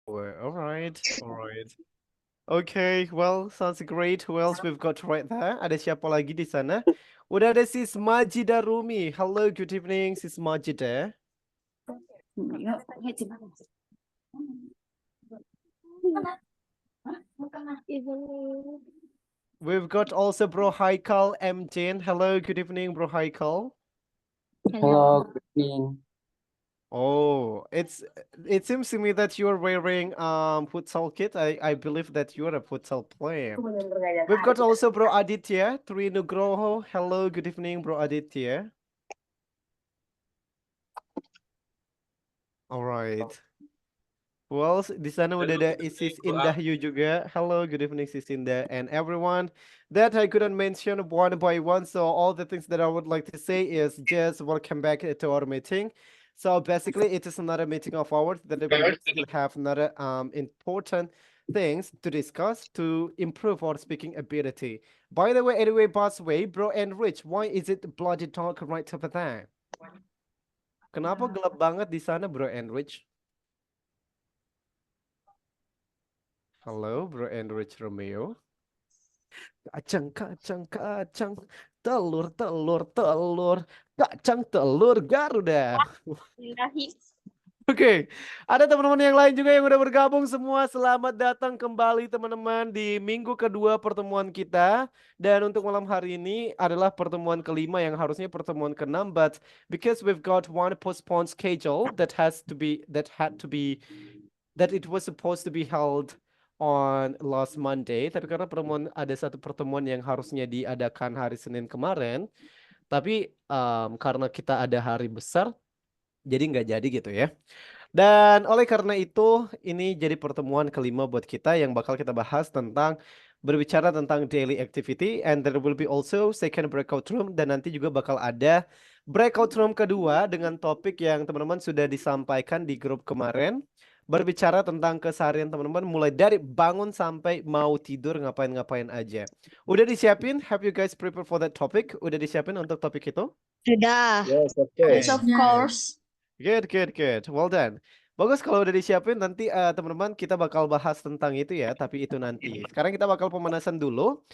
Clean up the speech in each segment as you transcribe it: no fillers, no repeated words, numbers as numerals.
All right, all right. Okay, well, sounds great. Who else we've got right there? Ada siapa lagi di sana? Udah ada Sis Majida Rumi. Hello, good evening, Sis Majida. We've got also Bro Haikal M. Jane. Hello, good evening, Bro Haikal. Hello, good evening. Oh, it seems to me that you're wearing futsal kit. I believe that you're a futsal player. We've got also Bro Aditya Trinugroho. Hello, good evening, Bro Aditya. All right. Well, di sana udah ada Isis Indahyu juga. Hello, good evening, Sis Indah, and everyone that I couldn't mention one by one. So all the things that I would like to say is just welcome back to our meeting. So basically, it is another meeting of ours that we still have another important things to discuss to improve our speaking ability. By the way, anyway, Busway, Bro and Rich, why is it bloody dark right over there? Kenapa gelap banget di sana, Bro and Rich? Hello, Bro and Rich Romeo. Kacang, kacang, kacang, telur, telur, telur, kacang, telur, Garuda. Oke, ada teman-teman yang lain juga yang udah bergabung semua. Selamat datang kembali teman-teman di minggu kedua pertemuan kita. Dan untuk malam hari ini adalah pertemuan kelima yang harusnya pertemuan keenam. But because we've got one postponed schedule that it was supposed to be held on last Monday. Tapi karena ada satu pertemuan yang harusnya diadakan hari Senin kemarin. Tapi karena kita ada hari besar, jadi nggak jadi gitu ya. Dan oleh karena itu, ini jadi pertemuan kelima buat kita yang bakal kita bahas tentang berbicara tentang daily activity, and there will be also second breakout room, dan nanti juga bakal ada breakout room kedua dengan topik yang teman-teman sudah disampaikan di grup kemarin, berbicara tentang keseharian teman-teman mulai dari bangun sampai mau tidur ngapain-ngapain aja. Udah disiapin? Have you guys prepared for that topic? Udah disiapin untuk topik itu? Sudah. Yes, of Yes, course. of course. Good, good, good. Well done. Bagus kalau udah disiapin nanti teman-teman kita bakal bahas tentang itu ya, tapi itu nanti. Sekarang kita bakal pemanasan dulu.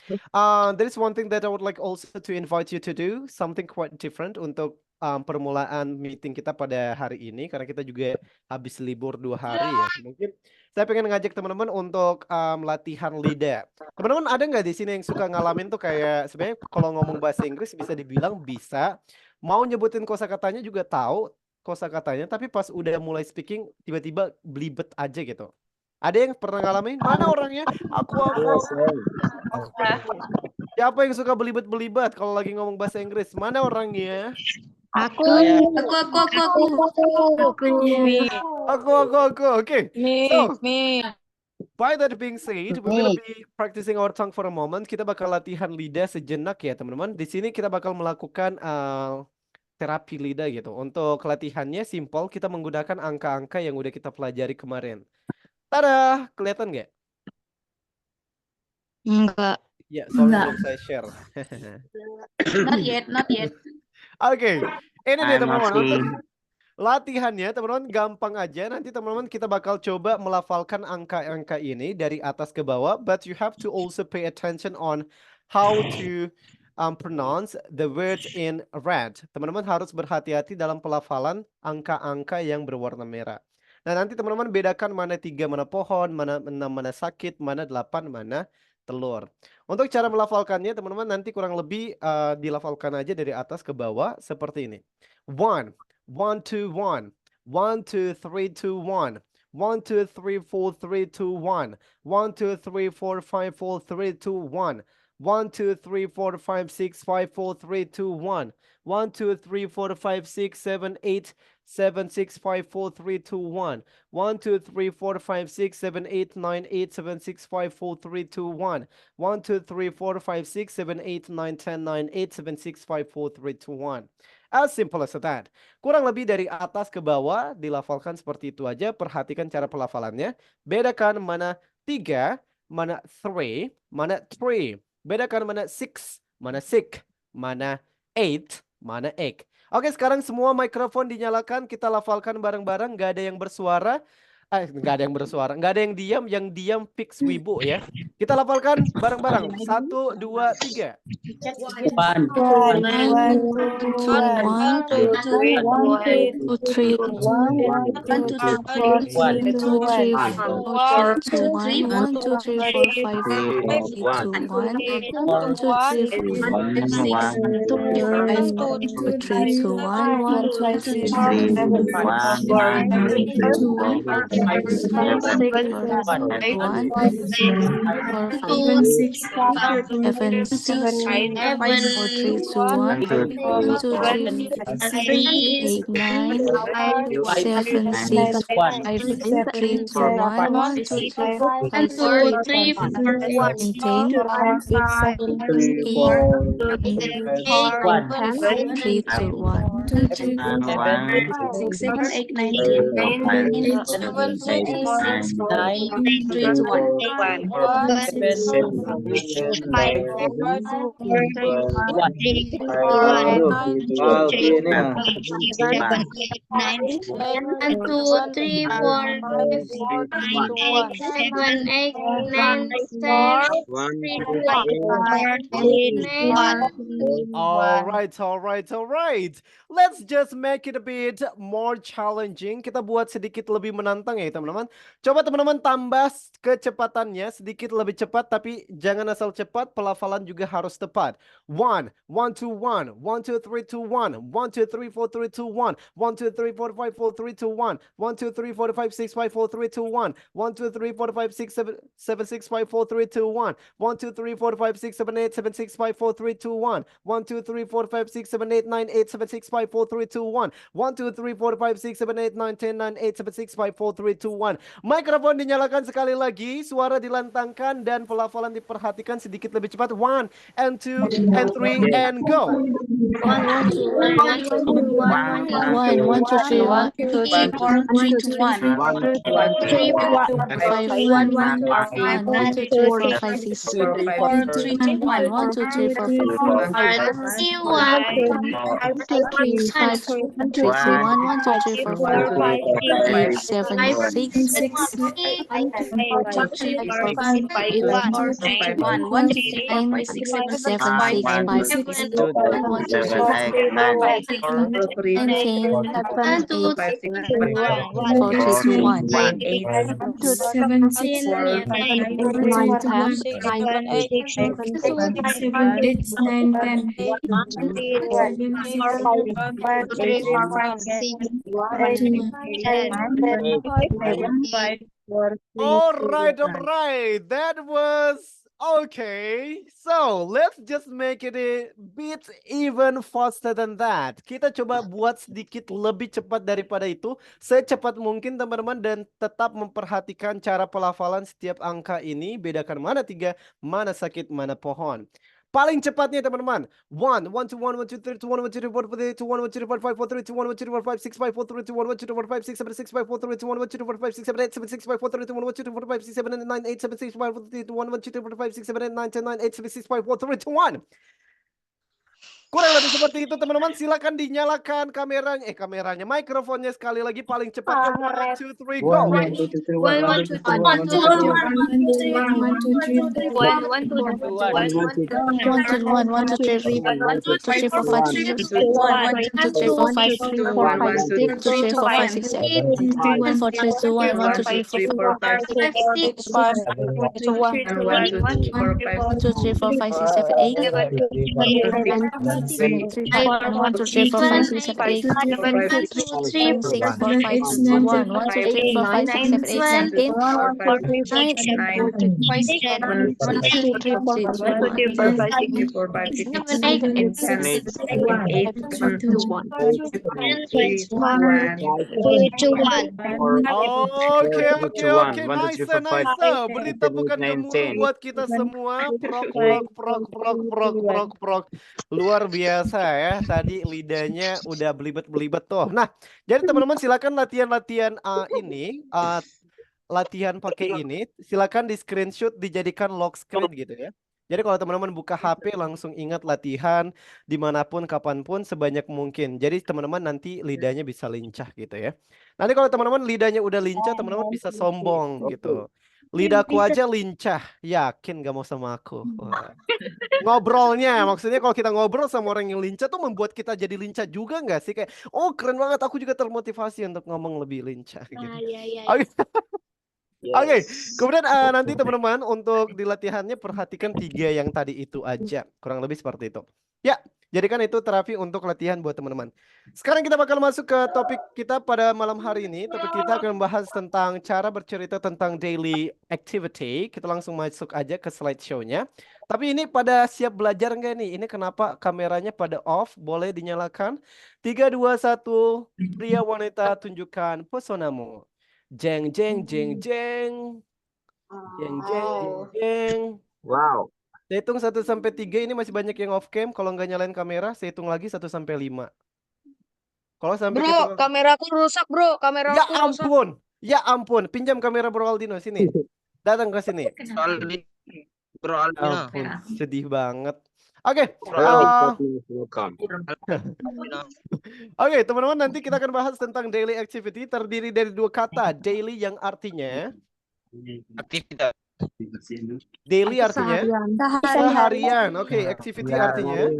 There is one thing that I would like also to invite you to do, something quite different untuk permulaan meeting kita pada hari ini, karena kita juga habis libur 2 hari ya. Mungkin saya pengen ngajak teman-teman untuk latihan lidah. Teman-teman ada nggak di sini yang suka ngalamin tuh kayak sebenarnya kalau ngomong bahasa Inggris bisa dibilang bisa, mau nyebutin kosakatanya juga tahu kosakatanya, tapi pas udah mulai speaking tiba-tiba belibet aja gitu. Ada yang pernah ngalamin? Mana orangnya? Aku. Yes, Aku. Siapa yang suka belibet-belibet kalau lagi ngomong bahasa Inggris? Mana orangnya? Aku. Aku. Oke. So, Me. by that being said, we will be practicing our tongue for a moment. Kita bakal latihan lidah sejenak ya, teman-teman. Di sini kita bakal melakukan terapi lidah gitu. Untuk latihannya simple, kita menggunakan angka-angka yang udah kita pelajari kemarin. Tada, kelihatan nggak? Enggak. Ya, soalnya belum saya share. Not yet. Oke, ini dia teman-teman. masih. Untuk latihannya teman-teman gampang aja. Nanti teman-teman kita bakal coba melafalkan angka-angka ini dari atas ke bawah. But you have to also pay attention on how to pronounce the words in red. Teman-teman harus berhati-hati dalam pelafalan angka-angka yang berwarna merah. Nah, nanti teman-teman bedakan mana 3, mana pohon, mana 6, mana sakit, mana 8, mana telur. Untuk cara melafalkannya, teman-teman nanti kurang lebih dilafalkan aja dari atas ke bawah seperti ini. 1, 1, 2, 1. 1, 2, 3, 2, 1. 1, 2, 3, 4, 3, 2, 1. 1, 2, 3, 4, 5, 4, 3, 2, 1. 1, 2, 3, 4, 5, 6, 5, 4, 3, 2, 1. 1, 2, 3, 4, 5, 6, 7, 8, 7, 6, 5, 4, 3, 2, 1. 1, 2, 3, 4, 5, 6, 7, 8, 9, 8, 7, 6, 5, 4, 3, 2, 1. 1, 2, 3, 4, 5, 6, 7, 8, 9, 10, 9, 8, 7, 6, 5, 4, 3, 2, 1. As simple as that. Kurang lebih dari atas ke bawah dilafalkan seperti itu aja. Perhatikan cara pelafalannya. Bedakan mana 3, mana 3, mana 3. Bedakan mana 6, mana 6, mana 8, mana 8. Oke, sekarang semua mikrofon dinyalakan. Kita lafalkan bareng-bareng. Gak ada yang bersuara. Nggak ada yang bersuara, nggak ada yang diam fix wibu ya. Kita lafalkan bareng-bareng. 1, 2, 3. One, One, One, two, one, two, three, one, two, three, one, two, three, four, two, one, one, two, three, four, five, eight, two, one, four, one, two, three, four, five, six, five, three, two, one, two, three, four, five, six, one, one, four, five, two, seven, six, four, three, two, one, two, three, three, eight, nine, five, seven, six, one, five, three, two, one, two, three, four, one, five, two, six, three, four, five, maintain, eight, four, nine, eight, one, three, two, one, seven, 9, five, one, three, one, two, three, Ini four, ah. five, six, seven, eight, nine, one, two, three, four, five, six, nine, eight, seven, eight, nine, 10, One, three, two, one, four, eight, nine, All right. Let's just make it a bit more challenging. Kita buat sedikit lebih menantang ya teman-teman. Coba teman-teman tambah kecepatannya sedikit lebih cepat, tapi jangan asal cepat, pelafalan juga harus tepat. 1, 1, 2, 1, 1, 2, 3, 2, 1, 1, 2, 3, 4, 3, 2, 1, 1, 2, 3, 4, 5, 4, 3, 2, 1, 1, 2, 3, 4, 5, 6, 5, 4, 3, 2, 1, 1, 2, 3, 4, 5, 6, 7, 6, 5, 4, 3, 2, 1, 1, 2, 3, 4, 5, 6, 7, 8, 7, 6, 5, 4, 3, 2, 1, 1, 2, 3, 4, 5, 6, 7, 8, 9, 8, 7, 6, 5, 4, 3, 2, 1, 1, 2, 3, 4, 5, 6, 7, 8, 9, 10, 9, 8, 7, 6, 5, 4, 3, 2, 1. Mikrofon dinyalakan sekali lagi, suara dilantangkan, dan pelafalan diperhatikan sedikit lebih cepat. 1, and 2, and 3, and go. one, one, two, three, one, two, three, five, one, two, three, four, five, six, one, two, three, four, five, three, two, one, two, three, four, five, eight, seven, six, nine, seven, six, five, one, two, three, maintain, eight, four, three, two, one, seven, six, nine, 10, four, All right. That was okay. So let's just make it a bit even faster than that. Kita coba buat sedikit lebih cepat daripada itu, secepat mungkin teman-teman, dan tetap memperhatikan cara pelafalan setiap angka ini. Bedakan mana 3, mana sakit, mana pohon. Paling cepatnya teman-teman. 1, 1, 2, 1, 1, 2, 3, 2, 1, 1, 2, 4, 4, 2, 1, 1, 2, 4, 5, 4, 3, 2, 1, 1, 2, 4, 5, 6, 5, 4, 3, 2, 1, 1, 2, 4, 5, 6, 7, 6, 5, 4, 3, 2, 1, 1, 2, 4, 5, 6, 7, 8, 7, 6, 5, 4, 3, 2, 1, 1, 2, 4, 5, 6, 7, 9, 8, 7, 6, 5, 4, 3, 2, 1, 1, 2, 4, 5, 6, 7, 8, 9, 10, 9, 8, 7, 6, 5, 4, 3, 2, 1. Kurang lebih seperti itu teman-teman. Silakan dinyalakan kameranya, mikrofonnya sekali lagi paling cepat. 1, 2, 3, go. one, two, three, four, five, six, one, two, three, four, five, two, three, four, five, six, seven, four, three, two, one, two, three, four, five, one, two, three, four, five, six, seven, eight, one, two, three, four, five, six, seven, eight, seven, six, four, five, one, two, three, four, five, six, seven, eight, nine, 10, 9, 1, 2, 3, 4, Oke. Nice. Beri tepukan gemuruh buat kita semua. Prok. Luar biasa ya. Tadi lidahnya udah belibet tuh. Nah, jadi teman-teman silakan latihan ini. Latihan pakai ini. Silakan di screenshot, dijadikan lock screen gitu ya. Jadi kalau teman-teman buka HP langsung ingat latihan dimanapun, kapanpun, sebanyak mungkin. Jadi teman-teman nanti lidahnya bisa lincah gitu ya. Nanti kalau teman-teman lidahnya udah lincah, teman-teman bisa sombong gitu. Lidahku aja lincah, yakin gak mau sama aku. Wah. Ngobrolnya, maksudnya kalau kita ngobrol sama orang yang lincah tuh membuat kita jadi lincah juga nggak sih? Kayak, oh keren banget, aku juga termotivasi untuk ngomong lebih lincah gitu. iya. Oke. Oke, kemudian nanti teman-teman untuk di latihannya perhatikan 3 yang tadi itu aja, kurang lebih seperti itu. Ya, jadikan itu terapi untuk latihan buat teman-teman. Sekarang kita bakal masuk ke topik kita pada malam hari ini. Topik kita akan membahas tentang cara bercerita tentang daily activity. Kita langsung masuk aja ke slideshow-nya. Tapi ini pada siap belajar nggak nih? Ini kenapa kameranya pada off? Boleh dinyalakan? 3, 2, 1. Pria wanita tunjukkan pesonamu. Jeng jeng jeng jeng jeng jeng jeng jeng. Wow. Saya hitung 1 sampai 3 ini masih banyak yang off cam. Kalau nggak nyalain kamera, saya hitung lagi 1 sampai 5. Kalau sampai Bro, kehitungan- kameraku rusak, bro. Ya Kameraku rusak. ampun, ya ampun. Pinjam kamera Bro Aldino sini. Datang ke sini. Bro Albino. Ampun, sedih banget. Oke, Welcome. oke, teman-teman, nanti kita akan bahas tentang daily activity terdiri dari 2 kata. Daily yang artinya Aktivitas. daily artinya seharian. Oke, activity artinya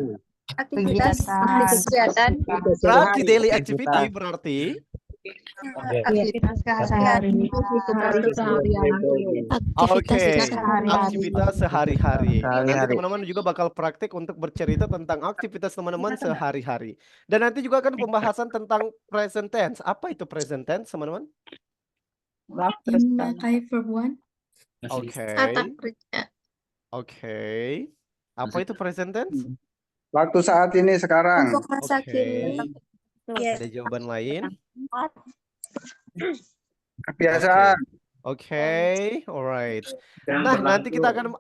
Aktivitas Kegiatan. berarti daily activity berarti aktivitas sehari-hari. oke, sehari-hari. aktivitas sehari-hari. Nanti Sehari-hari. teman-teman juga bakal praktik untuk bercerita tentang aktivitas teman-teman sehari-hari. Dan nanti juga akan pembahasan tentang present tense. Apa itu present tense, teman-teman? Memakai verb one. Oke. Kata kerja. Oke. Apa itu present tense? Waktu saat ini sekarang. Untuk masa Oke. kini. Ada jawaban lain? Kebiasaan. Oke, alright. Nah, nanti kita akan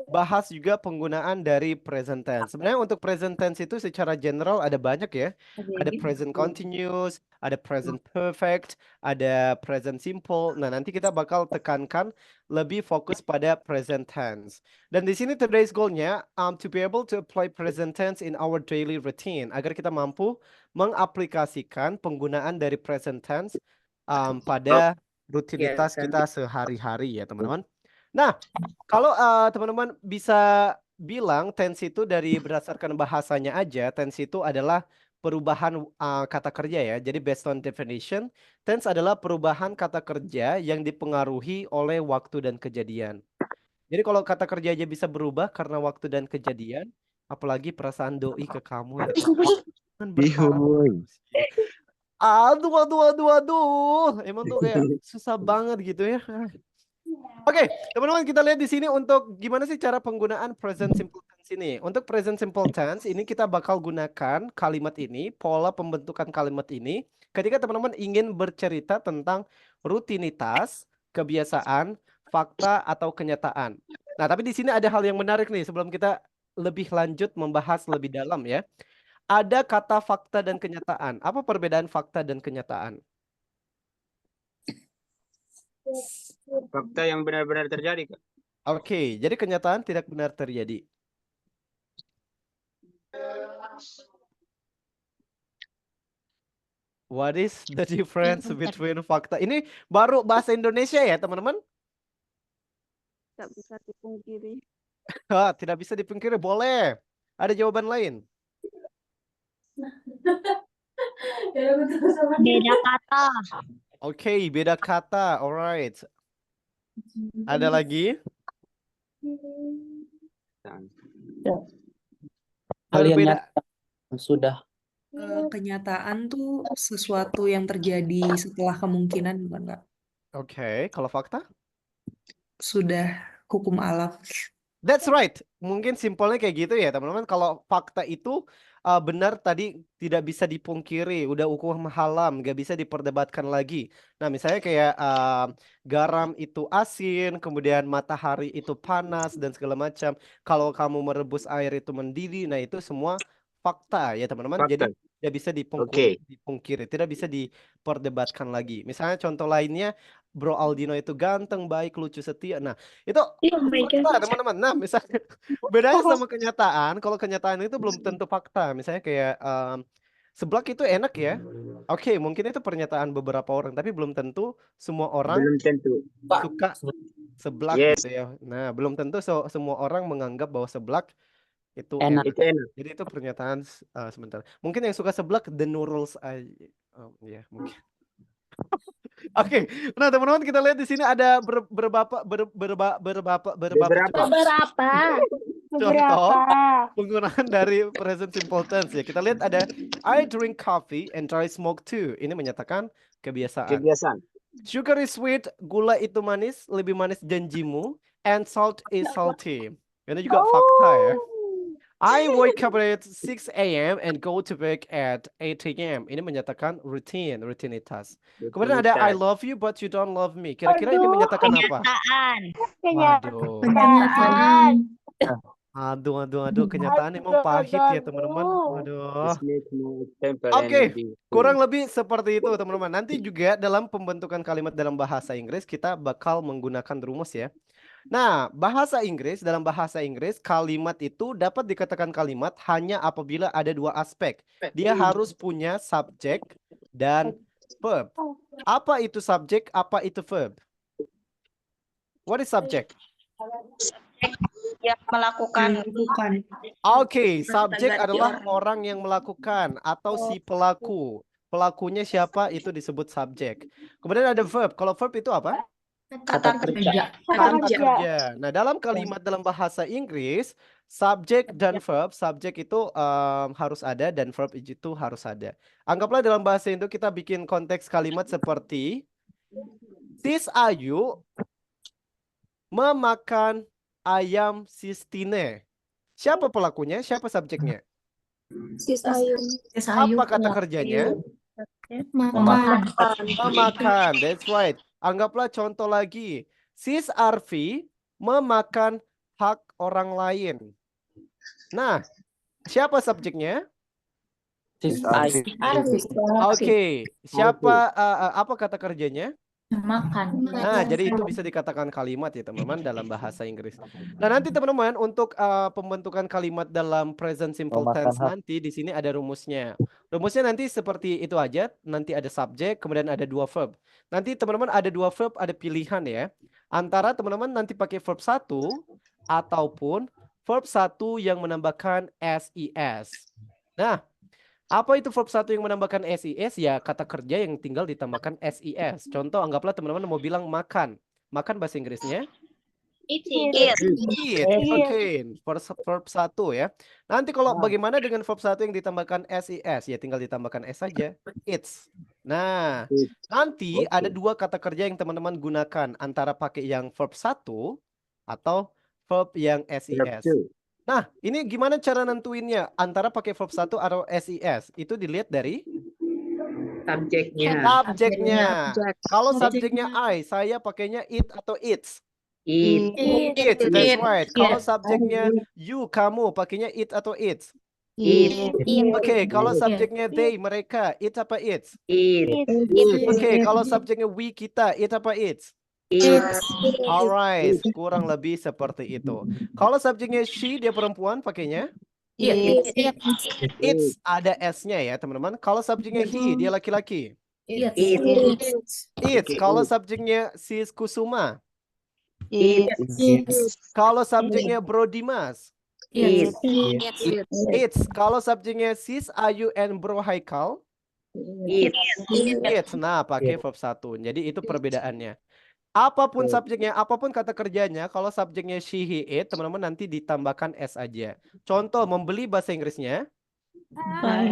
bahas juga penggunaan dari present tense. Sebenarnya untuk present tense itu secara general ada banyak ya. Ada present continuous, ada present perfect, ada present simple. Nah, nanti kita bakal tekankan lebih fokus pada present tense. Dan di sini today's goal-nya to be able to apply present tense in our daily routine agar kita mampu mengaplikasikan penggunaan dari present tense pada rutinitas kita sehari-hari ya teman-teman. Nah, kalau teman-teman bisa bilang tense itu dari berdasarkan bahasanya aja, tense itu adalah perubahan kata kerja ya. Jadi based on definition, tense adalah perubahan kata kerja yang dipengaruhi oleh waktu dan kejadian. Jadi kalau kata kerja aja bisa berubah karena waktu dan kejadian, apalagi perasaan doi ke kamu ya. Kan berharap. Aduh. Emang tuh kayak susah banget gitu ya. Oke, teman-teman kita lihat di sini untuk gimana sih cara penggunaan present simple tense ini. Untuk present simple tense ini kita bakal gunakan kalimat ini, pola pembentukan kalimat ini ketika teman-teman ingin bercerita tentang rutinitas, kebiasaan, fakta atau kenyataan. Nah, tapi di sini ada hal yang menarik nih sebelum kita lebih lanjut membahas lebih dalam ya. Ada kata fakta dan kenyataan. Apa perbedaan fakta dan kenyataan? Fakta yang benar-benar terjadi, Kak. Oke, jadi kenyataan tidak benar terjadi. What is the difference between fakta? Ini baru bahasa Indonesia ya, teman-teman? Tidak bisa dipungkiri. Tidak bisa dipungkiri, boleh. Ada jawaban lain? Beda kata. Oke, beda kata. Alright. Ada lagi? Hal yang Berbeda. nyata sudah Kenyataan tuh sesuatu yang terjadi setelah kemungkinan, bukan Kak? Oke, kalau fakta? Sudah hukum alam. That's right. Mungkin simpelnya kayak gitu ya, teman-teman. Kalau fakta itu benar tadi tidak bisa dipungkiri, udah hukum halam, nggak bisa diperdebatkan lagi. Nah, misalnya kayak garam itu asin, kemudian matahari itu panas dan segala macam. Kalau kamu merebus air itu mendidih, nah itu semua fakta ya, teman-teman. Jadi Fakta. tidak bisa Oke. dipungkiri, tidak bisa diperdebatkan lagi. Misalnya contoh lainnya, Bro Aldino itu ganteng, baik, lucu, setia. Nah, itu fakta, teman-teman. Nah, misalnya bedanya sama kenyataan. Kalau kenyataan itu belum tentu fakta. Misalnya kayak seblak itu enak ya. Oke, mungkin itu pernyataan beberapa orang, tapi belum tentu semua orang Belum tentu. suka seblak Yes. gitu ya. Nah, belum tentu semua orang menganggap bahwa seblak itu Enak. enak. Itu enak. Jadi itu pernyataan sebentar. Mungkin yang suka seblak the noodles aja. Ya, mungkin. Oke. Nah, teman-teman kita lihat di sini ada beberapa contoh penggunaan dari present simple tense ya. Kita lihat ada I drink coffee and I smoke too. Ini menyatakan kebiasaan. Kebiasaan. Sugar is sweet, gula itu manis, lebih manis janjimu, and salt is salty. Ini juga fakta ya. I wake up at 6 a.m. and go to bed at 8 a.m. Ini menyatakan rutinitas. Kemudian ada I love you but you don't love me. Kira-kira ini menyatakan apa? Waduh. Aduh, kenyataan emang pahit ya teman-teman. Waduh. Oke, kurang lebih seperti itu teman-teman. Nanti juga dalam pembentukan kalimat dalam bahasa Inggris kita bakal menggunakan rumus ya. Nah, dalam bahasa Inggris kalimat itu dapat dikatakan kalimat hanya apabila ada dua aspek. Dia harus punya subjek dan verb. Apa itu subjek? Apa itu verb? What is subject? Yang melakukan. Oke, subjek adalah orang yang melakukan atau si pelaku. Pelakunya siapa itu disebut subjek. Kemudian ada verb. Kalau verb itu apa? Kata kerja. Kata kerja. Nah, dalam kalimat dalam bahasa Inggris, subjek dan verb, subjek itu harus ada dan verb itu harus ada. Anggaplah dalam bahasa Indo kita bikin konteks kalimat seperti Sis Ayu memakan ayam sis Tine. Siapa pelakunya? Siapa subjeknya? Sis Ayu. Apa kata kerjanya? Memakan. That's right. Anggaplah contoh lagi. Sis Arfi memakan hak orang lain. Nah, siapa subjeknya? Oke. Siapa apa kata kerjanya? Makan. Nah, jadi itu bisa dikatakan kalimat ya teman-teman dalam bahasa Inggris. Nah, nanti teman-teman untuk pembentukan kalimat dalam present simple tense nanti di sini ada rumusnya. Rumusnya nanti seperti itu aja. Nanti ada subjek, kemudian ada dua verb. Nanti teman-teman ada dua verb, ada pilihan ya. Antara teman-teman nanti pakai verb 1 ataupun verb 1 yang menambahkan SES. Nah, apa itu verb 1 yang menambahkan SES? Ya kata kerja yang tinggal ditambahkan SES. Contoh, anggaplah teman-teman mau bilang makan. Makan bahasa Inggrisnya? Eat. Oke, verb 1 ya. Nanti kalau bagaimana dengan verb 1 yang ditambahkan SES? Ya tinggal ditambahkan S saja. Eats. Nah, nanti ada dua kata kerja yang teman-teman gunakan. Antara pakai yang verb 1 atau verb yang SES. Nah, ini gimana cara nentuinnya antara pakai verb 1 atau SES? Itu dilihat dari subjeknya. Kalau subjeknya I, saya pakainya it atau its. It, that's right. Kalau subjeknya you, kamu pakainya it atau its. Oke, kalau subjeknya they, mereka, it apa its? Oke, kalau subjeknya we, kita, it apa its? Alright, kurang lebih seperti itu. Kalau subjeknya she, dia perempuan, pakainya it's, ada S-nya ya teman-teman. Kalau subjeknya he, dia laki-laki, it's. Kalau subjeknya sis Kusuma, kalau subjeknya Bro Dimas, it's. Kalau subjeknya sis Ayu and Bro Haikal, it's. Nah, pakai verb 1. Jadi itu perbedaannya. Apapun subjeknya, apapun kata kerjanya, kalau subjeknya she, he, it, teman-teman nanti ditambahkan S aja. Contoh, membeli bahasa Inggrisnya buy.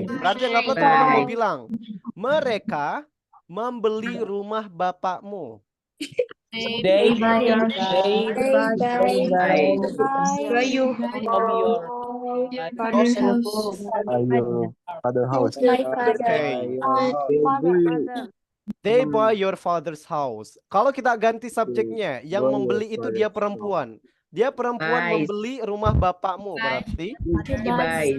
Berarti anggaplah teman-teman mau bilang, mereka membeli rumah bapakmu. They buy your Father house. Okay. They buy your father's house. Kalau kita ganti subjeknya, yang membeli itu dia perempuan. Dia perempuan Buys. membeli rumah bapakmu, berarti She buys.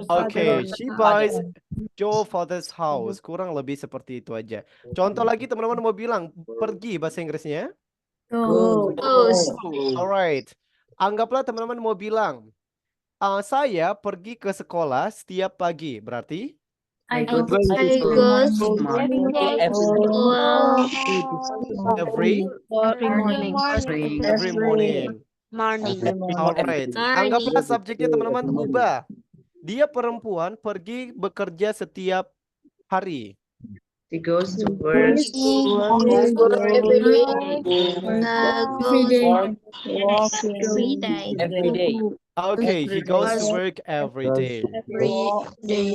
okay, she buys your father's house. Kurang lebih seperti itu aja. Contoh lagi teman-teman mau bilang pergi bahasa Inggrisnya. Go. Goes. Alright. Anggaplah teman-teman mau bilang saya pergi ke sekolah setiap pagi. Berarti I go to I school goes every morning. morning. Alright. Anggaplah subjeknya teman-teman ubah. Dia perempuan pergi bekerja setiap hari. She goes to work. Every day. Okay, he goes to work every day. To work every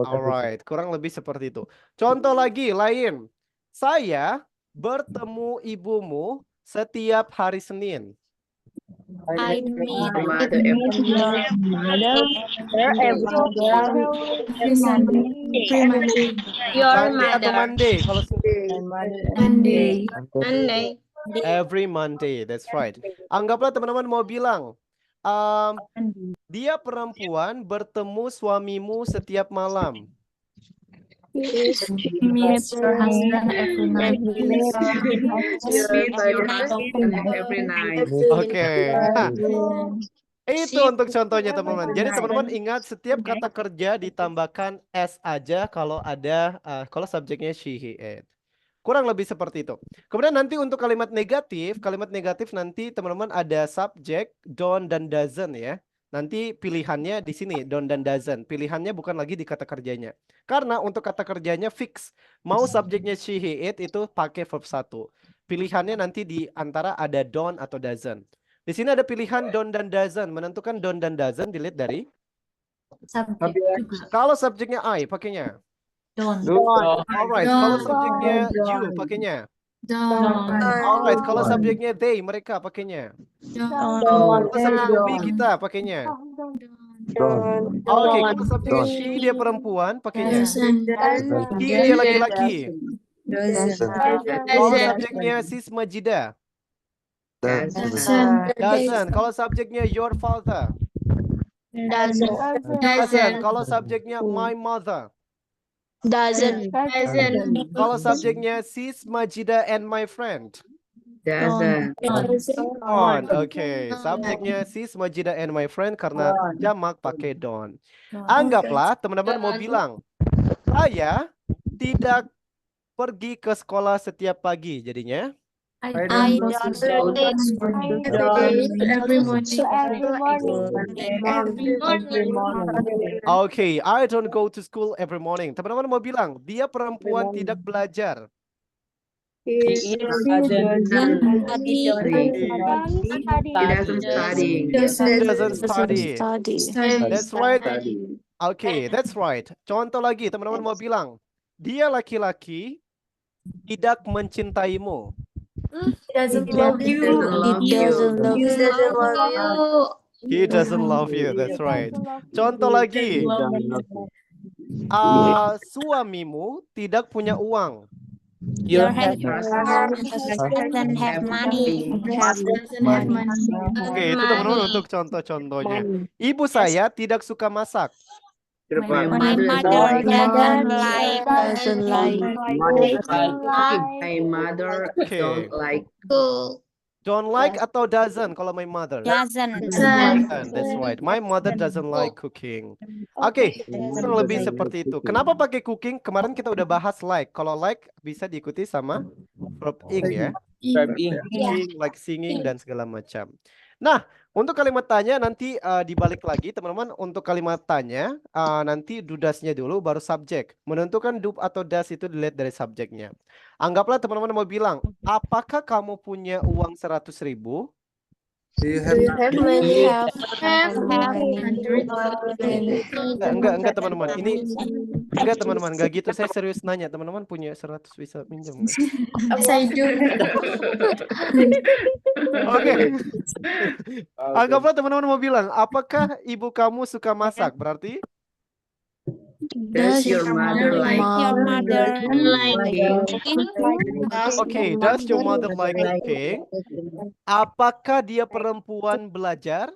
Alright, kurang lebih seperti itu. Contoh lagi lain. Saya bertemu ibumu setiap hari Senin. I meet Her mother Your Sunday atau mother. Monday? Kalau Monday. every Monday, that's right. Anggaplah teman-teman mau bilang, dia perempuan bertemu suamimu setiap malam. meet your husband every night. meets your husband every night. Oke. Nah, itu untuk contohnya teman-teman. Jadi teman-teman ingat setiap kata kerja ditambahkan s aja kalau ada kalau subjeknya she, he, it. Kurang lebih seperti itu. Kemudian nanti untuk kalimat negatif nanti teman-teman ada subjek don't dan doesn't ya. Nanti pilihannya di sini don't dan doesn't. Pilihannya bukan lagi di kata kerjanya. Karena untuk kata kerjanya fix. Mau subjeknya she, he, it itu pakai verb 1. Pilihannya nanti di antara ada don't atau doesn't. Di sini ada pilihan don't dan doesn't. Menentukan don't dan doesn't dilihat dari kalau subjeknya I pakainya. Alright, kalau subjeknya you pakainya. Alright, kalau subjeknya they mereka pakainya. Kalau subjeknya we kita pakainya. Oke, kalau subjeknya she dia perempuan pakainya. He dia laki-laki. Kalau subjeknya sis Majida. Doesn't. Kalau subjeknya your father. Doesn't. Kalau subjeknya my mother. Doesn't. Kalau subjeknya sis Majida and my friend. Doesn't. Don't. Oke, subjeknya sis Majida and my friend karena jamak pakai don't. Anggaplah teman-teman mau bilang, saya tidak pergi ke sekolah setiap pagi. Jadinya I don't Every morning. okay, I don't go to school every morning. Teman-teman mau bilang, dia perempuan tidak belajar. He doesn't study. That's right. Okay, that's right. Contoh lagi, teman-teman mau bilang, dia laki-laki tidak mencintaimu. He doesn't love you. That's right. Contoh lagi, suamimu tidak punya uang. Your husband doesn't have money. Oke, itu teman-teman untuk contoh-contohnya. Ibu saya tidak suka masak. My My mother doesn't like My mother Okay. don't like. Don't like atau doesn't kalau my mother. doesn't. That's right. My mother doesn't like cooking. Oke, kurang lebih seperti itu. Kenapa pakai cooking? Kemarin kita udah bahas like. Kalau like bisa diikuti sama verb ing ya. Cooking, like singing dan segala macam. Nah, untuk kalimat tanya nanti dibalik lagi teman-teman. Untuk kalimat tanya nanti do does-nya dulu baru subjek. Menentukan do atau does itu dilihat dari subjeknya. Anggaplah teman-teman mau bilang, apakah kamu punya uang 100.000? Enggak teman-teman. Ini enggak teman-teman, enggak gitu. Saya serius nanya, teman-teman punya 100 bisa minjem nggak? Oke. Anggaplah teman-teman mau bilang, apakah ibu kamu suka masak? Berarti Does your mother like cooking? Oke, does your mother like cooking? Apakah dia perempuan belajar?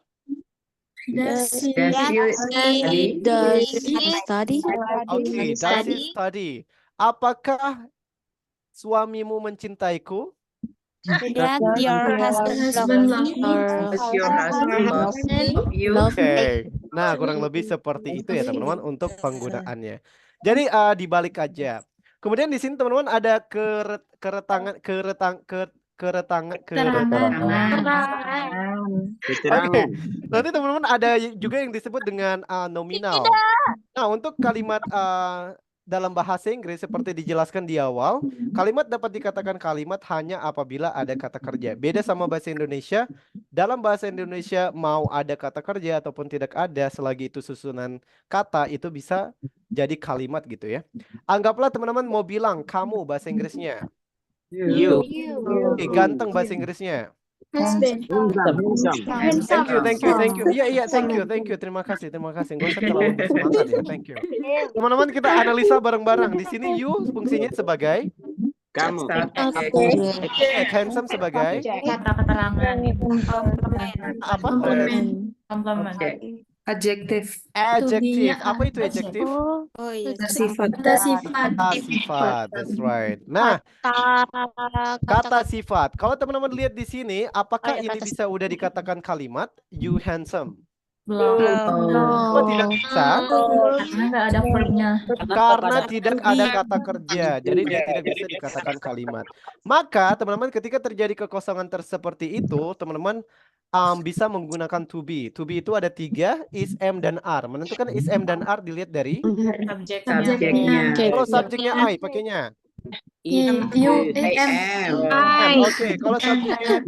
Does you study? Does she study? Oke, does he study? Apakah suamimu mencintaiku? That your husband love me? Does your husband love you? Oke, nah kurang lebih seperti itu ya teman-teman untuk penggunaannya. Jadi dibalik aja. Kemudian di sini teman-teman ada keretangan. Oke, nanti teman-teman ada juga yang disebut dengan nominal. Nah, untuk kalimat dalam bahasa Inggris seperti dijelaskan di awal, kalimat dapat dikatakan kalimat hanya apabila ada kata kerja. Beda sama bahasa Indonesia. Dalam bahasa Indonesia mau ada kata kerja ataupun tidak ada, selagi itu susunan kata itu bisa jadi kalimat gitu ya. Anggaplah teman-teman mau bilang kamu bahasa Inggrisnya. You. Oke, ganteng bahasa Inggrisnya. Husband. Thank you. Iya, thank you. Terima kasih. Nggak usah terlalu bersemangat ya. Thank you. Teman-teman kita analisa bareng-bareng. Di sini you fungsinya sebagai Kamu. handsome sebagai Kata keterangan. apa? Adjektif. Adjektif. Apa itu adjektif? Oh iya. Sifat. Sifat. That's right. Nah, kata sifat. Kalau teman-teman lihat di sini, apakah ini bisa udah dikatakan kalimat? You handsome. Oh, tidak bisa. Karena nggak ada verbnya. Karena tidak ada kata kerja, jadi dia tidak bisa dikatakan kalimat. Maka teman-teman ketika terjadi kekosongan seperti itu, teman-teman bisa menggunakan to be. To be itu ada 3, is, am, dan are. Menentukan is, am, dan are dilihat dari Subjeknya. kalau subjeknya I pakainya. You. I am. Oke, kalau subjeknya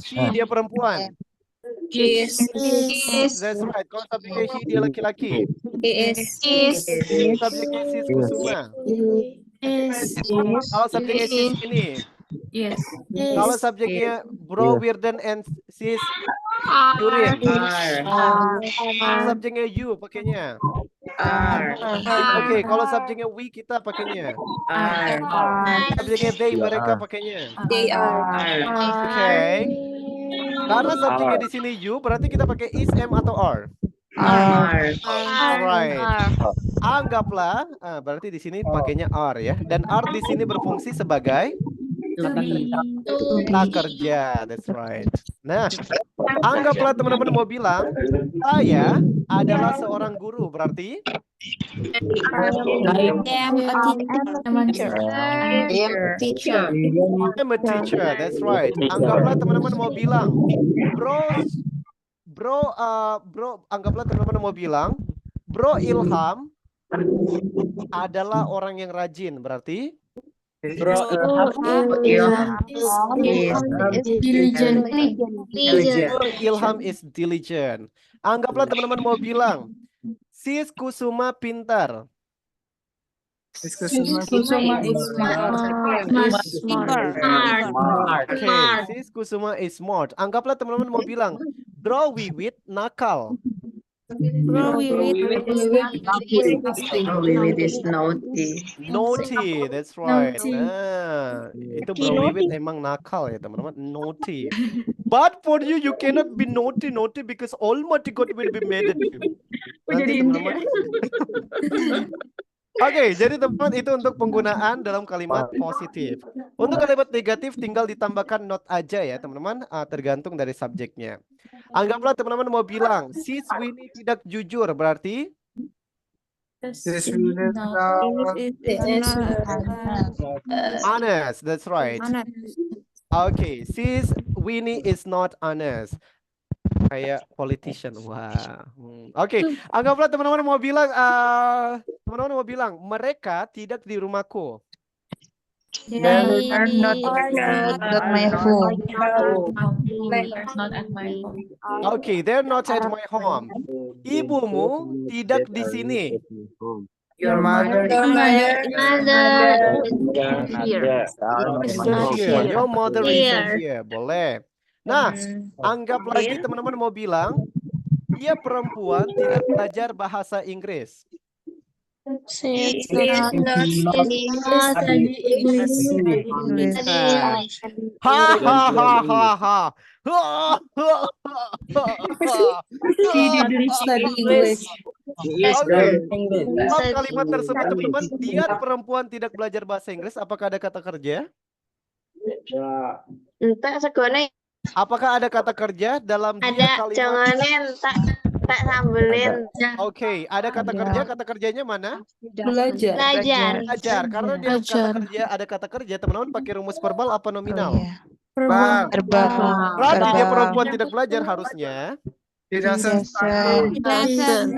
she dia perempuan. Is. That's right. Kalau subjeknya he dia laki-laki. Is. Subjeknya sis Kusuma. Kalau subjeknya sis ini. Yes. Kalau subjeknya Bro Wirden and sis Yurin. Subjeknya you pakainya. Are. Oke, kalau subjeknya we kita pakainya. Are. Subjeknya they mereka pakainya. They are. Oke. Karena subjeknya di sini you, berarti kita pakai is, am, atau are. Are. Alright. Anggaplah, berarti di sini pakainya are ya. Dan are di sini berfungsi sebagai kata kerja. That's right. Nah, anggaplah teman-teman mau bilang saya adalah seorang guru, berarti I'm a teacher. That's right. Anggaplah teman-teman mau bilang bro, anggaplah teman-teman mau bilang Bro Ilham adalah orang yang rajin, berarti Ilham Ilham is diligent. Anggaplah teman-teman mau bilang sis Kusuma pintar. Kusuma is Oke, sis Kusuma is smart. Anggaplah teman-teman mau bilang Bro Wiwit nakal. Bro Wiwit is naughty. Naughty, that's right. Nah, itu Bro Wiwit emang nakal ya teman-teman, naughty. But for you, you cannot be naughty because Almighty God will be mad at you. Nanti teman-teman. Oke, jadi teman-teman itu untuk penggunaan dalam kalimat positif. Untuk kalimat negatif tinggal ditambahkan not aja ya teman-teman, tergantung dari subjeknya. Anggaplah teman-teman mau bilang sis Winnie tidak jujur, berarti honest. That's right. Oke, sis Winnie is not honest. Kayak politician. Wah. Oke, anggaplah teman-teman mau bilang mereka tidak di rumahku. They are not at my home. Not at my home. Oke, they're not at my home. Ibumu tidak di sini. Your mother Your mother isn't here. Boleh. Nah, anggap lagi teman-teman mau bilang dia perempuan tidak belajar bahasa Inggris. She She is not study English. English. Nah. Ha ha ha ha ha. She didn't study English. He is Oke. learning English. Dalam kalimat tersebut teman-teman, dia perempuan tidak belajar bahasa Inggris. Apakah ada kata kerja? Entak segone Apakah ada kata kerja dalam dia ada kalimat? jangane entak tak sambelin. Oke, ada kata kerja. Kata kerjanya mana? Belajar. Belajar. Belajar. Karena dia kata Belajar. kerja, ada kata kerja, teman-teman pakai rumus verbal apa nominal? Oh, iya. Bang. Verbal. Berarti dia Verbal. perempuan tidak belajar harusnya. He doesn't Doesn't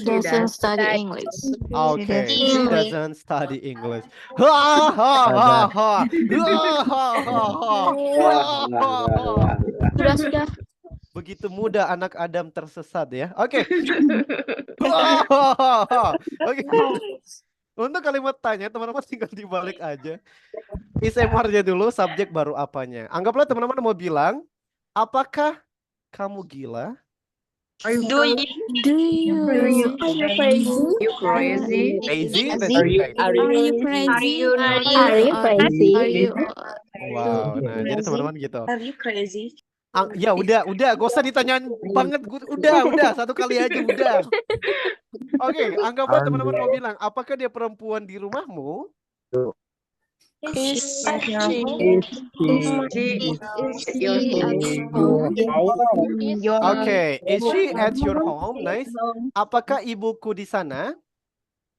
doesn't study English. Oke, she English. doesn't study English. Ha ha ha ha. Ha ha ha ha. Ha ha ha. Sudah. Begitu mudah anak Adam tersesat ya. Oke. Ha ha ha ha. Oke. Untuk kalimat tanya, teman-teman tinggal dibalik aja. ISMR-nya dulu, subjek baru apanya. Anggaplah teman-teman mau bilang, apakah kamu gila? Do you You crazy? Crazy? Are you crazy? Are you crazy? Are you Wow, nah jadi teman-teman gitu. Are you crazy? Ya udah, gak usah ditanyain banget. Udah, satu kali aja udah. Oke, anggaplah teman-teman mau bilang, apakah dia perempuan di rumahmu? Is Oke, is she at your home? Nice. Apakah ibuku di sana?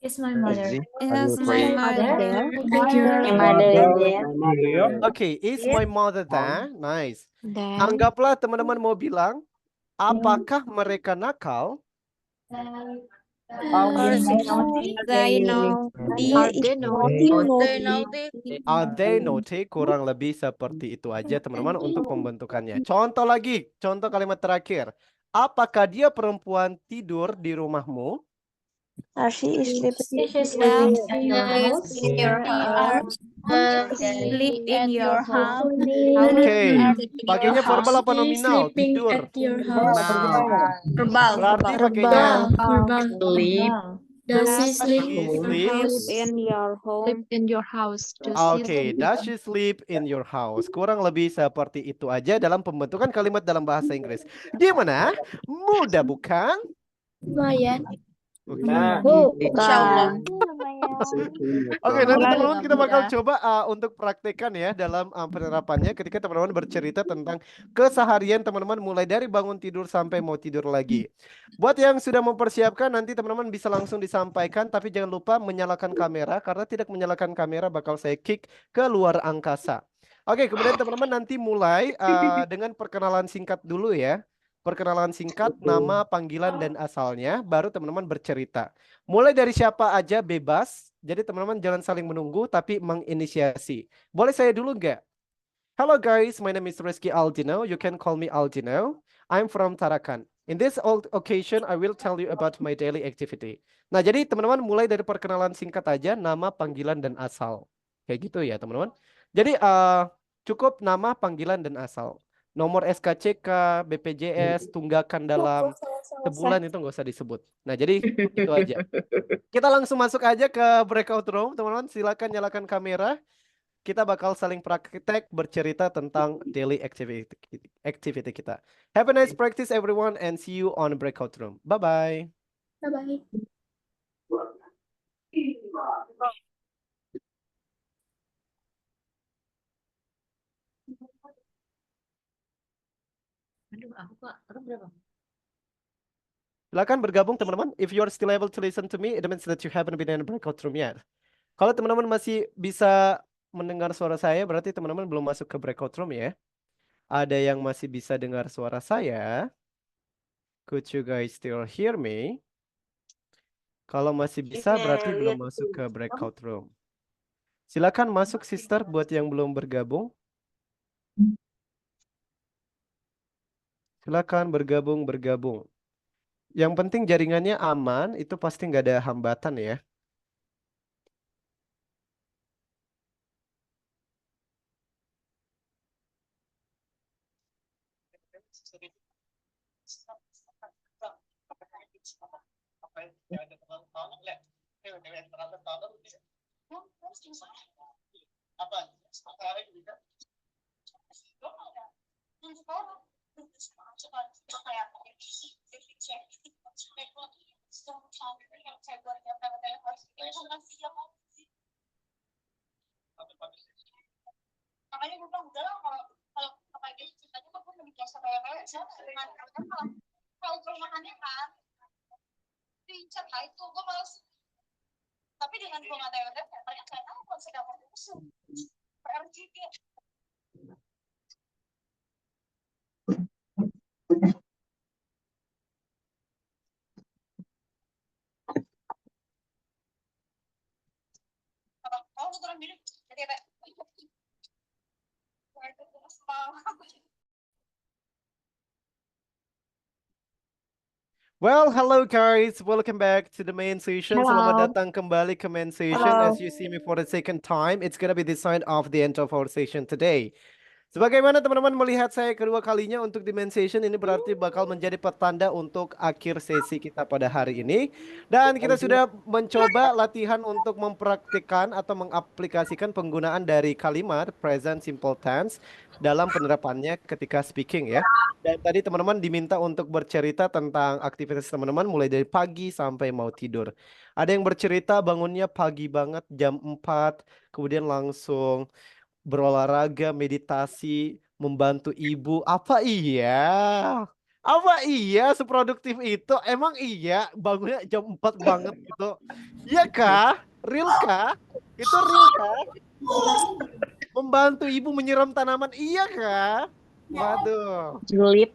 Is my mother. Is my mother there? Oke, is my mother there? Nice. Then Anggaplah teman-teman mau bilang, apakah mereka nakal? they know. Are they naughty? Kurang lebih seperti itu aja teman-teman untuk pembentukannya. Contoh lagi, contoh kalimat terakhir. Apakah dia perempuan tidur di rumahmu? Sleep in your house. Oke, pakainya verbal apa nominal? Tidur. Verbal. Berarti pakainya Sleep. Does she sleep? In your home. In your house. Oke, does she sleep in your house? Kurang lebih seperti itu aja dalam pembentukan kalimat dalam bahasa Inggris. Gimana? Mudah bukan? Lumayan. Oke. Insyaallah. Oke, nanti teman-teman kita bakal coba untuk praktekkan ya dalam penerapannya ketika teman-teman bercerita tentang keseharian teman-teman mulai dari bangun tidur sampai mau tidur lagi. Buat yang sudah mempersiapkan nanti teman-teman bisa langsung disampaikan, tapi jangan lupa menyalakan kamera karena tidak menyalakan kamera bakal saya kick ke luar angkasa. Oke, kemudian teman-teman nanti mulai dengan perkenalan singkat dulu ya. Perkenalan singkat, nama, panggilan, dan asalnya, baru teman-teman bercerita. Mulai dari siapa aja bebas, jadi teman-teman jangan saling menunggu, tapi menginisiasi. Boleh saya dulu nggak? Hello guys, my name is Rizky Aldino. You can call me Aldino. I'm from Tarakan. In this occasion, I will tell you about my daily activity. Nah, jadi teman-teman mulai dari perkenalan singkat aja, nama, panggilan, dan asal. Kayak gitu ya teman-teman. Jadi cukup nama, panggilan, dan asal. Nomor SKCK, BPJS, tunggakan dalam sebulan itu nggak usah disebut. Nah, jadi itu aja. Kita langsung masuk aja ke breakout room, teman-teman. Silakan nyalakan kamera. Kita bakal saling praktek bercerita tentang daily activity kita. Have a nice practice everyone and see you on breakout room. Bye-bye. Bye-bye. Aduh, aku berapa? Silakan bergabung teman-teman. If you are still able to listen to me, it means that you haven't been in a breakout room yet. Kalau teman-teman masih bisa mendengar suara saya, berarti teman-teman belum masuk ke breakout room ya. Ada yang masih bisa dengar suara saya? Could you guys still hear me? Kalau masih bisa, berarti belum masuk ke breakout room. Silakan masuk sister buat yang belum bergabung. Silakan bergabung. Yang penting jaringannya aman, itu pasti nggak ada hambatan ya. Well, hello guys, welcome back to the main session. Selamat Hello. datang kembali ke main session. Hello. As you see me for the second time, it's gonna be the sign of the end of our session today. Sebagaimana teman-teman melihat saya kedua kalinya untuk di main session, ini berarti bakal menjadi petanda untuk akhir sesi kita pada hari ini. Dan kita sudah mencoba latihan untuk mempraktikkan atau mengaplikasikan penggunaan dari kalimat present simple tense dalam penerapannya ketika speaking ya. Dan tadi teman-teman diminta untuk bercerita tentang aktivitas teman-teman mulai dari pagi sampai mau tidur. Ada yang bercerita bangunnya pagi banget jam 4, kemudian langsung berolahraga, meditasi, membantu ibu. Apa iya? Apa iya seproduktif itu? Emang iya bangunnya jam 4 banget gitu? Iya kah? Real kah? Itu real kah? Membantu ibu menyiram tanaman, iya kah? Waduh. Julid.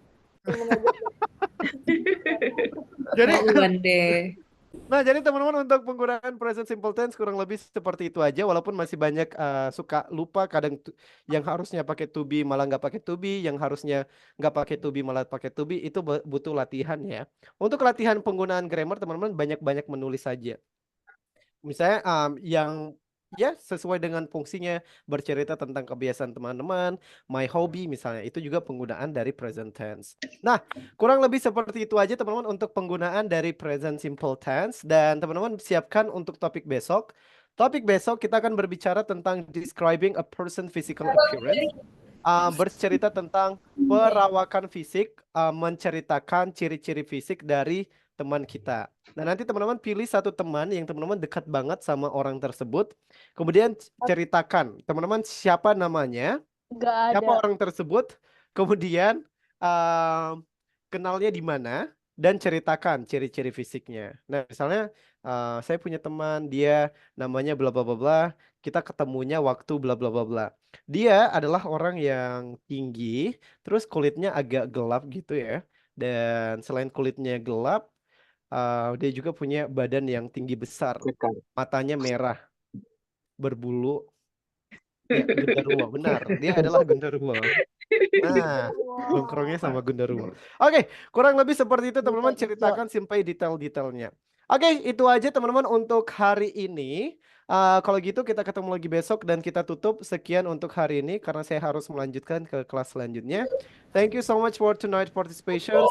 Jadi Ketahuan deh. Nah, jadi teman-teman untuk penggunaan present simple tense kurang lebih seperti itu aja, walaupun masih banyak suka lupa kadang yang harusnya pakai to be malah nggak pakai to be, yang harusnya nggak pakai to be malah pakai to be, itu butuh latihan ya. Untuk latihan penggunaan grammar teman-teman banyak-banyak menulis saja. Misalnya yang ya sesuai dengan fungsinya, bercerita tentang kebiasaan teman-teman, my hobby misalnya, itu juga penggunaan dari present tense. Nah, kurang lebih seperti itu aja teman-teman untuk penggunaan dari present simple tense. Dan teman-teman siapkan untuk topik besok. Topik besok kita akan berbicara tentang describing a person physical appearance. Bercerita tentang perawakan fisik, menceritakan ciri-ciri fisik dari teman kita. Nah, nanti teman-teman pilih satu teman yang teman-teman dekat banget sama orang tersebut. Kemudian ceritakan, teman-teman siapa namanya, siapa orang tersebut, kemudian kenalnya di mana, dan ceritakan ciri-ciri fisiknya. Nah, misalnya saya punya teman, dia namanya bla bla bla bla, kita ketemunya waktu bla bla bla bla. Dia adalah orang yang tinggi, terus kulitnya agak gelap gitu ya. Dan selain kulitnya gelap, dia juga punya badan yang tinggi besar, matanya merah, berbulu, ya genderuwo, benar, dia adalah genderuwo. Nah, nongkrongnya sama genderuwo. Oke, kurang lebih seperti itu teman-teman, ceritakan sampai detail-detailnya. Oke, itu aja teman-teman untuk hari ini. Kalau gitu kita ketemu lagi besok dan kita tutup. Sekian untuk hari ini karena saya harus melanjutkan ke kelas selanjutnya. Thank you so much for tonight participation.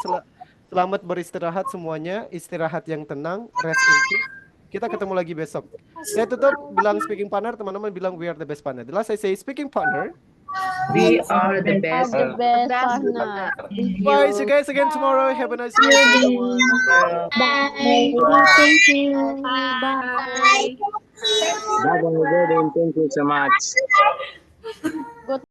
Selamat beristirahat semuanya, istirahat yang tenang, rest in peace. Kita ketemu lagi besok. Saya tutup bilang speaking partner, teman-teman bilang we are the best partner. The last I say speaking partner. We are the best. partner. Bye, see you guys again tomorrow. Have a nice day. everyone. Bye. Thank you. Bye. Bye-bye, Thank you so much.